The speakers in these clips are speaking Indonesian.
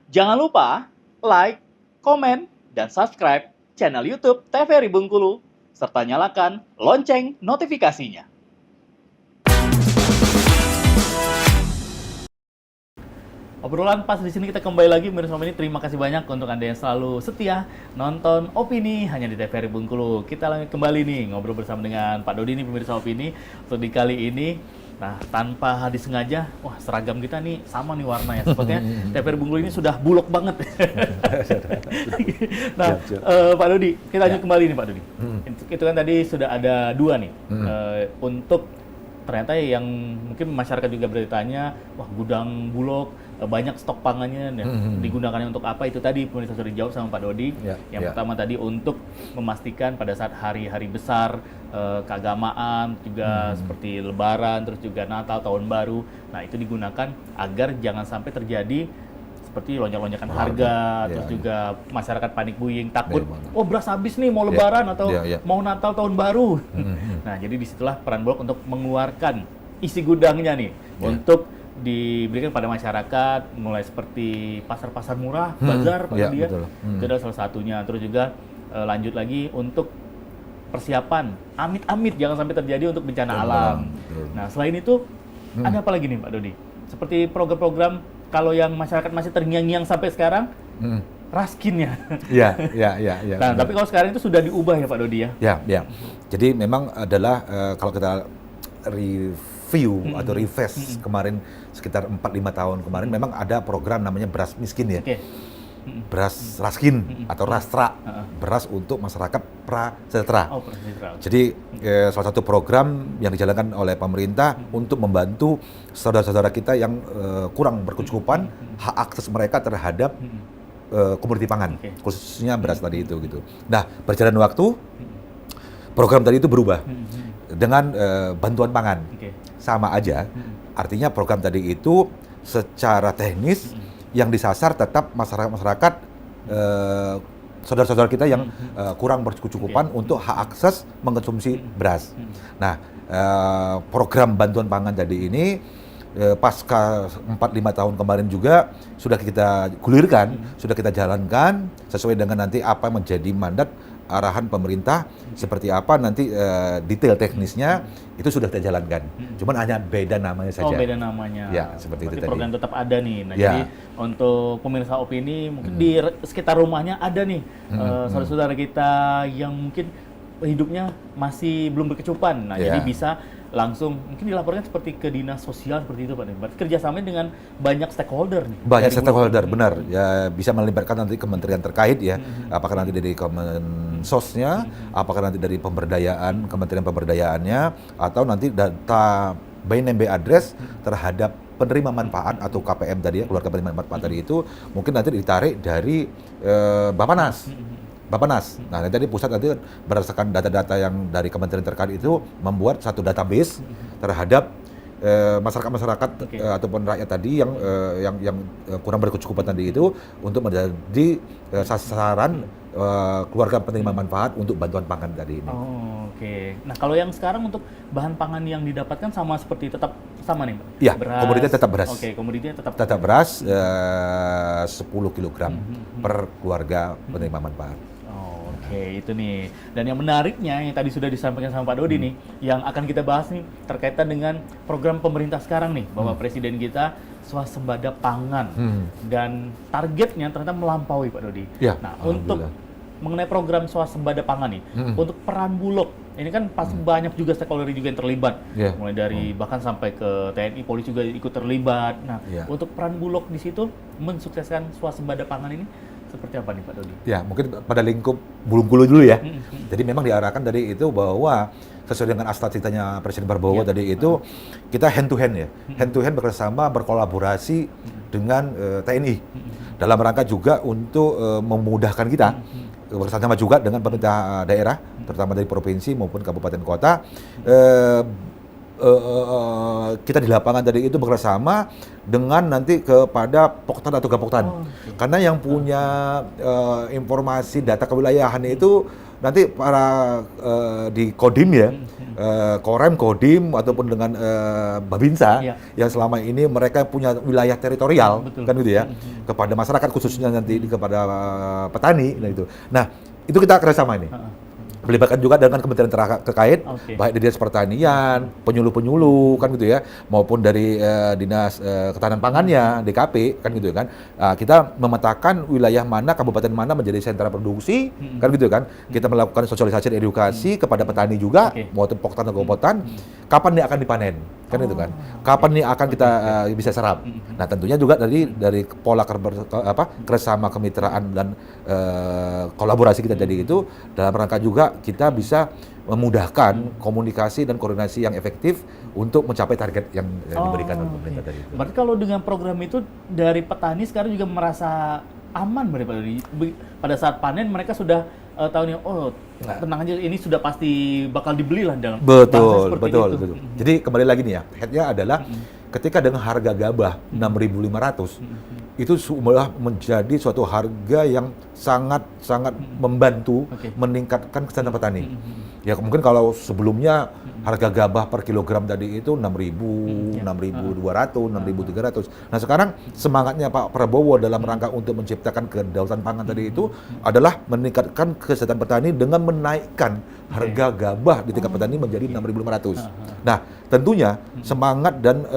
Jangan lupa like, komen, dan subscribe channel YouTube TVRI Bengkulu, serta nyalakan lonceng notifikasinya. Obrolan pas di sini kita kembali lagi bersama ini. Terima kasih banyak untuk Anda yang selalu setia nonton Opini hanya di TVRI Bengkulu. Kita kembali nih ngobrol bersama dengan Pak Dodi nih, pemirsa Opini. Untuk di kali ini, nah tanpa disengaja, wah seragam kita nih sama nih warnanya. Sepertinya TVRI Bengkulu ini sudah bulog banget. Nah, Pak Dodi, kita lanjut kembali nih Pak Dodi. Itu kan tadi sudah ada dua nih untuk ternyata yang mungkin masyarakat juga bertanya, wah gudang Bulog banyak stok pangannya, digunakannya untuk apa? Itu tadi pemirsa sudah dijawab sama Pak Dodi. Yang pertama tadi untuk memastikan pada saat hari-hari besar keagamaan juga seperti Lebaran, terus juga Natal, Tahun Baru. Nah itu digunakan agar jangan sampai terjadi seperti lonjak-lonjakan harga, terus juga masyarakat panik buying, takut, oh beras habis nih mau Lebaran atau mau Natal Tahun Baru. Nah jadi disitulah peran Bulog untuk mengeluarkan isi gudangnya nih untuk diberikan pada masyarakat, mulai seperti pasar-pasar murah, bazar pada dia, itu adalah salah satunya. Terus juga lanjut lagi untuk persiapan amit-amit jangan sampai terjadi untuk bencana alam. Nah selain itu ada apa lagi nih Pak Dodi? Seperti program-program kalau yang masyarakat masih terngiang-ngiang sampai sekarang, raskinnya. Nah, tapi kalau sekarang itu sudah diubah ya Pak Dodi ya? Ya. Jadi memang adalah kalau kita review atau refresh kemarin sekitar 4-5 tahun kemarin, memang ada program namanya beras miskin ya. Beras raskin atau rastra, beras untuk masyarakat prasejahtera. Jadi salah satu program yang dijalankan oleh pemerintah untuk membantu saudara-saudara kita yang kurang berkecukupan, hak akses mereka terhadap komoditi pangan, khususnya beras tadi itu gitu. Nah, berjalan waktu, program tadi itu berubah dengan bantuan pangan, sama aja. Artinya program tadi itu secara teknis yang disasar tetap masyarakat saudara-saudara kita yang kurang berkecukupan untuk hak akses mengkonsumsi beras. Nah, program bantuan pangan tadi ini pasca 4-5 tahun kemarin juga sudah kita gulirkan, sudah kita jalankan sesuai dengan nanti apa menjadi mandat arahan pemerintah, seperti apa nanti detail teknisnya itu sudah kita jalankan. Cuman hanya beda namanya saja. Oh, beda namanya. Ya, seperti itu tadi. Program tetap ada nih. Nah, jadi untuk pemirsa Opini mungkin di sekitar rumahnya ada nih saudara-saudara kita yang mungkin hidupnya masih belum berkecukupan. Nah, jadi bisa langsung mungkin dilaporkan seperti ke dinas sosial seperti itu Pak. Berarti kerjasamanya dengan banyak stakeholder nih. Banyak stakeholder, benar. Ya bisa melibatkan nanti kementerian terkait ya. Apakah nanti dari Kemensosnya, apakah nanti dari pemberdayaan, kementerian pemberdayaannya, atau nanti data by name by address terhadap penerima manfaat atau KPM tadi ya, keluarga penerima manfaat tadi itu mungkin nanti ditarik dari Bappenas. Nah, tadi pusat nanti berdasarkan data-data yang dari kementerian terkait itu membuat satu database terhadap masyarakat ataupun rakyat tadi yang kurang berkecukupan tadi itu untuk menjadi sasaran keluarga penerima manfaat untuk bantuan pangan tadi ini. Oke. Nah, kalau yang sekarang untuk bahan pangan yang didapatkan sama seperti tetap sama nih, Pak? Iya, komoditasnya tetap beras. Oke, komoditasnya tetap beras 10 kg per keluarga penerima manfaat. Oke, itu nih. Dan yang menariknya yang tadi sudah disampaikan sama Pak Dodi nih, yang akan kita bahas nih terkaitan dengan program pemerintah sekarang nih, bahwa presiden kita swasembada pangan dan targetnya ternyata melampaui Pak Dodi. Nah, untuk mengenai program swasembada pangan nih, untuk peran Bulog, ini kan pasti banyak juga stakeholder juga yang terlibat, mulai dari bahkan sampai ke TNI, polisi juga ikut terlibat. Nah, untuk peran Bulog di situ mensukseskan swasembada pangan ini seperti apa nih Pak Dodi? Ya, mungkin pada lingkup Bengkulu dulu ya. Jadi memang diarahkan dari itu bahwa sesuai dengan cita-citanya Presiden Prabowo tadi itu kita hand to hand ya. Hand to hand bekerjasama, berkolaborasi dengan TNI. Dalam rangka juga untuk memudahkan kita bersama juga dengan pemerintah daerah, terutama dari provinsi maupun kabupaten kota, kita di lapangan tadi itu bekerjasama dengan nanti kepada Poktan atau Gapoktan. Karena yang punya informasi data kewilayahan itu nanti para di Kodim ya, Korem, Kodim ataupun dengan Babinsa yang selama ini mereka punya wilayah teritorial, kan gitu ya, kepada masyarakat khususnya nanti kepada petani, nah itu kita kerjasama ini. Melibatkan juga dengan kementerian terkait, baik dari Dinas Pertanian, penyuluh-penyuluh kan gitu ya, maupun dari Dinas Ketahanan Pangannya, DKP kan gitu kan. Kita memetakan wilayah mana, kabupaten mana menjadi sentra produksi kan gitu kan. Kita melakukan sosialisasi dan edukasi kepada petani juga, maupun Poktan atau Kabupaten, kapan dia akan dipanen kan itu kan. Kapan nih akan kita bisa serap. Nah, tentunya juga dari pola kerjasama kemitraan dan kolaborasi kita tadi itu dalam rangka juga kita bisa memudahkan komunikasi dan koordinasi yang efektif untuk mencapai target yang diberikan oleh pemerintah tadi itu. Berarti kalau dengan program itu dari petani sekarang juga merasa aman pada saat panen mereka sudah tahu nih, tenang aja, ini sudah pasti bakal dibeli lah dalam betul. Jadi kembali lagi nih ya, headnya adalah ketika dengan harga gabah 6.500 itu sudah menjadi suatu harga yang sangat membantu meningkatkan kesejahteraan petani. Ya mungkin kalau sebelumnya harga gabah per kilogram tadi itu 6.000, 6.200, 6.300. Nah sekarang semangatnya Pak Prabowo dalam rangka untuk menciptakan kedaulatan pangan tadi itu adalah meningkatkan kesejahteraan petani dengan menaikkan harga gabah di tingkat petani menjadi 6.500. Nah tentunya semangat dan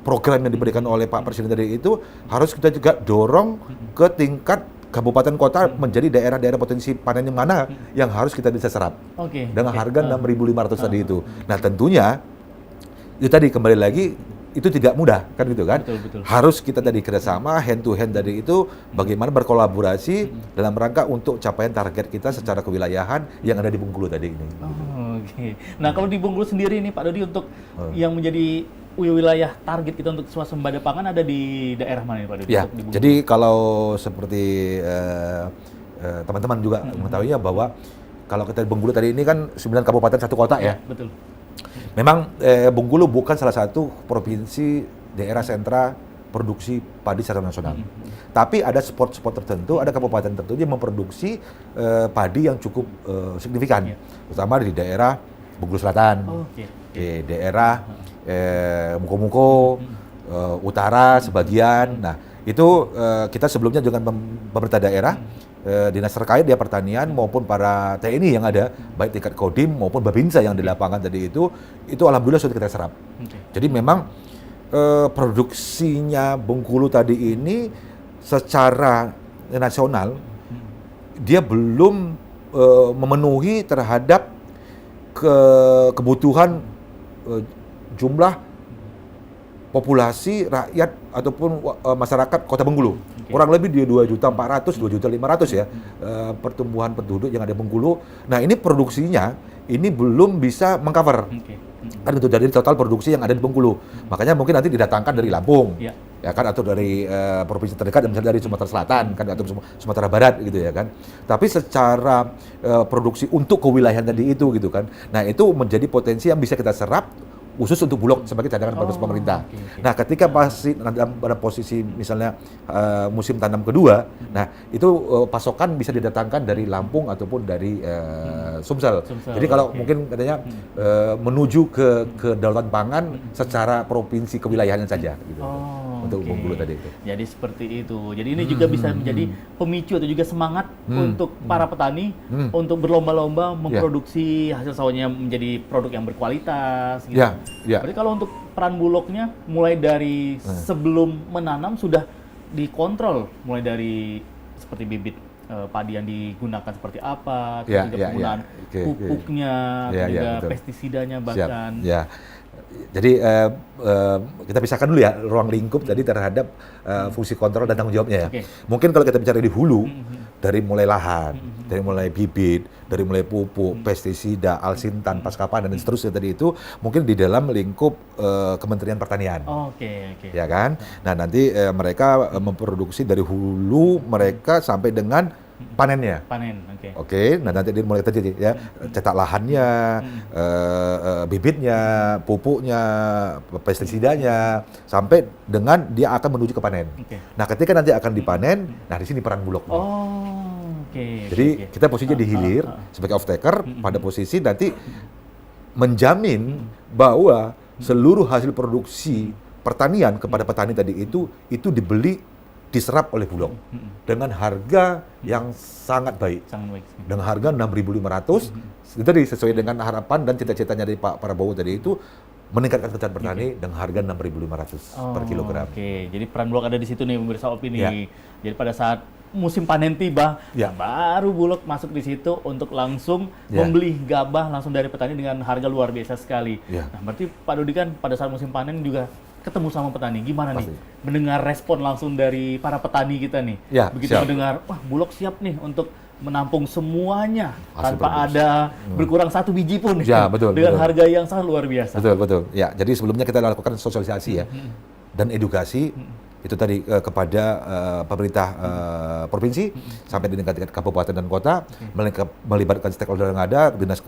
program yang diberikan oleh Pak Presiden tadi itu harus kita juga dorong ke tingkat kabupaten kota menjadi daerah-daerah potensi panen yang mana yang harus kita bisa serap dengan harga 6.500 tadi itu. Nah tentunya itu tadi kembali lagi itu tidak mudah kan gitu kan. Betul. Harus kita tadi kerjasama hand to hand tadi itu bagaimana berkolaborasi dalam rangka untuk capaian target kita secara kewilayahan yang ada di Bengkulu tadi ini. Nah kalau di Bengkulu sendiri nih Pak Dodi untuk yang menjadi wilayah target kita untuk swasembada pangan ada di daerah mana Pak Dodi? Ya, jadi kalau seperti teman-teman juga mengetahuinya bahwa kalau kita di Bengkulu tadi ini kan 9 kabupaten 1 kota ya. Betul. Memang Bengkulu bukan salah satu provinsi daerah sentra produksi padi secara nasional. Tapi ada spot-spot tertentu, ada kabupaten tertentu yang memproduksi padi yang cukup signifikan, terutama di daerah Bengkulu Selatan, di daerah Muko-Muko, utara sebagian. Nah itu kita sebelumnya dengan pemerintah daerah, dinas terkait dia pertanian maupun para TNI yang ada, baik tingkat Kodim maupun Babinsa yang di lapangan tadi itu alhamdulillah sudah kita serap. Jadi memang produksinya Bengkulu tadi ini secara nasional dia belum memenuhi terhadap kebutuhan jumlah populasi rakyat ataupun masyarakat Kota Bengkulu. Kurang lebih di 2.400.000, 2.500.000 ya pertumbuhan penduduk yang ada di Bengkulu. Nah ini produksinya ini belum bisa mengcover. Kan itu dari total produksi yang ada di Bengkulu. Makanya mungkin nanti didatangkan dari Lampung. Ya kan, atau dari provinsi terdekat, misalnya dari Sumatera Selatan kan, atau Sumatera Barat gitu ya kan. Tapi secara produksi untuk kewilayahan tadi itu gitu kan. Nah itu menjadi potensi yang bisa kita serap khusus untuk Bulog sebagai cadangan pada pemerintah. Nah ketika pasti pada posisi misalnya musim tanam kedua, nah itu pasokan bisa didatangkan dari Lampung ataupun dari Sumsel. Jadi kalau mungkin katanya menuju ke kedaulatan pangan secara provinsi kewilayahannya saja gitu. Untuk Bengkulu tadi itu. Jadi seperti itu. Jadi ini juga bisa menjadi pemicu atau juga semangat untuk para petani untuk berlomba-lomba memproduksi hasil sawahnya menjadi produk yang berkualitas. Gitu. Berarti kalau untuk peran Bulognya mulai dari sebelum menanam sudah dikontrol, mulai dari seperti bibit padi yang digunakan seperti apa, juga penggunaan pupuknya, juga pestisidanya bahkan. Jadi kita pisahkan dulu ya ruang lingkup tadi terhadap fungsi kontrol dan tanggung jawabnya ya. Mungkin kalau kita bicara di hulu, dari mulai lahan, dari mulai bibit, dari mulai pupuk, pestisida, alsintan, pasca panen dan seterusnya tadi itu mungkin di dalam lingkup Kementerian Pertanian. Ya kan? Nah nanti mereka memproduksi dari hulu mereka sampai dengan panennya. Panen, oke. Oke, nah nanti dia mulai terjadi ya, cetak lahannya, bibitnya, pupuknya, pestisidanya, sampai dengan dia akan menuju ke panen. Oke. Nah, ketika nanti akan dipanen, nah di sini peran Bulog. Oh, oke. Jadi kita posisinya di hilir sebagai off-taker pada posisi nanti menjamin bahwa seluruh hasil produksi pertanian kepada petani tadi itu dibeli, diserap oleh Bulog dengan harga yang sangat baik. Sangat baik. Dengan harga 6.500, itu tadi sesuai dengan harapan dan cita-citanya dari Pak Prabowo tadi itu meningkatkan kesejahteraan petani dengan harga 6.500 per kilogram. Oke, jadi peran Bulog ada di situ nih pemirsa opini. Ya. Jadi pada saat musim panen tiba, Ya. baru Bulog masuk di situ untuk langsung Ya. membeli gabah langsung dari petani dengan harga luar biasa sekali. Ya. Nah, berarti Pak Dodi kan pada saat musim panen juga ketemu sama petani. Gimana Pasti. nih mendengar respon langsung dari para petani kita nih? Ya, Begitu siap. mendengar, wah Bulog siap nih untuk menampung semuanya Hasil tanpa produksi. ada berkurang satu biji pun Ya, betul, dengan betul. harga yang sangat luar biasa. Betul. Ya, jadi sebelumnya kita lakukan sosialisasi ya dan edukasi itu tadi kepada pemerintah provinsi sampai di tingkat kabupaten dan kota, melibatkan stakeholder yang ada, dinas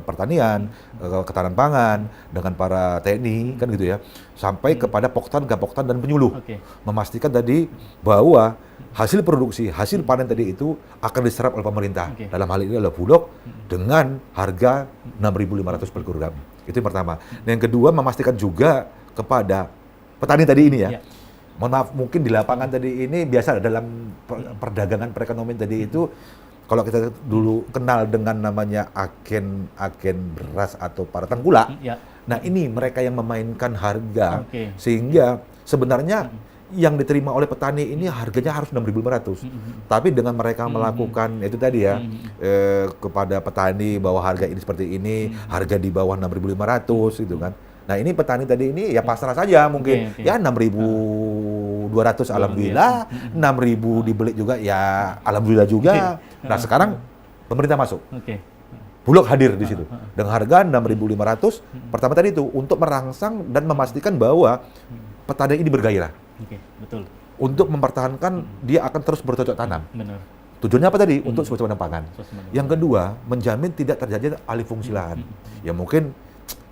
pertanian, ketahanan pangan dengan para TNI kan gitu ya, sampai kepada Poktan, Gapoktan dan penyuluh, Oke. memastikan tadi bahwa hasil produksi, hasil panen tadi itu akan diserap oleh pemerintah. Oke. Dalam hal ini adalah Bulog dengan harga 6.500 per kilogram. Itu yang pertama. Nah, yang kedua memastikan juga kepada petani tadi ini ya. Ya. Mohon maaf, mungkin di lapangan tadi ini biasa dalam perdagangan perekonomian tadi itu, kalau kita dulu kenal dengan namanya agen beras atau para tengkulak. Ya. Nah, ini mereka yang memainkan harga Oke. sehingga sebenarnya yang diterima oleh petani ini harganya harus 6.500. Tapi dengan mereka melakukan itu tadi ya, kepada petani bahwa harga ini seperti ini, harga di bawah 6.500 gitu kan. Nah, ini petani tadi ini ya pasrah saja mungkin. Oke. Ya 6.200 alhamdulillah, 6.000 dibeli juga ya alhamdulillah juga. Nah, sekarang pemerintah masuk. Oke. Bulog hadir di situ dengan harga 6.500. Pertama tadi itu untuk merangsang dan memastikan bahwa petani ini bergairah Oke, betul. untuk mempertahankan dia akan terus bercocok tanam. Benar. Tujuannya apa tadi? Untuk swasembada pangan. Swasembada. Yang kedua, menjamin tidak terjadi alih fungsi lahan. Ya mungkin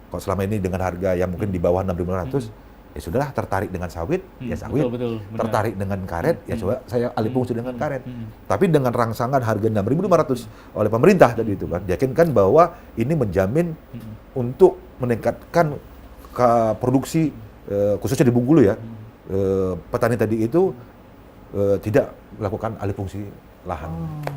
kalau selama ini dengan harga yang mungkin di bawah 6.500, ya sudahlah, tertarik dengan sawit, ya sawit. Betul, benar. Tertarik dengan karet, ya coba saya alih fungsi dengan karet. Tapi dengan rangsangan harga 6.500 oleh pemerintah tadi itu kan, yakinkan bahwa ini menjamin untuk meningkatkan produksi khususnya di Bengkulu ya, petani tadi itu tidak melakukan alih fungsi lahan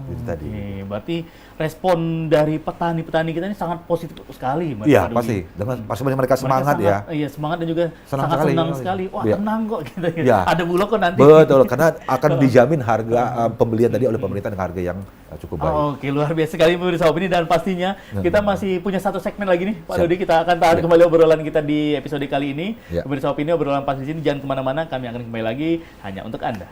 itu tadi. Oke, berarti respon dari petani-petani kita ini sangat positif sekali, Mas Iya, Pak Dodi. pasti. Dengan pastinya mereka semangat ya. Iya, semangat dan juga Senang sangat sekali. senang sekali. Wah, Iya. tenang kok gitu. Iya. Ada Bulog kok nanti. Betul, karena akan dijamin harga pembelian tadi oleh pemerintah dengan harga yang cukup baik. Oke, luar biasa sekali pemirsa opini, dan pastinya kita masih punya satu segmen lagi nih, Pak Siap. Dodi. Kita akan tahan kembali obrolan kita di episode kali ini. Ya. Pemirsa opini, obrolan pas di sini jangan kemana-mana. Kami akan kembali lagi hanya untuk Anda.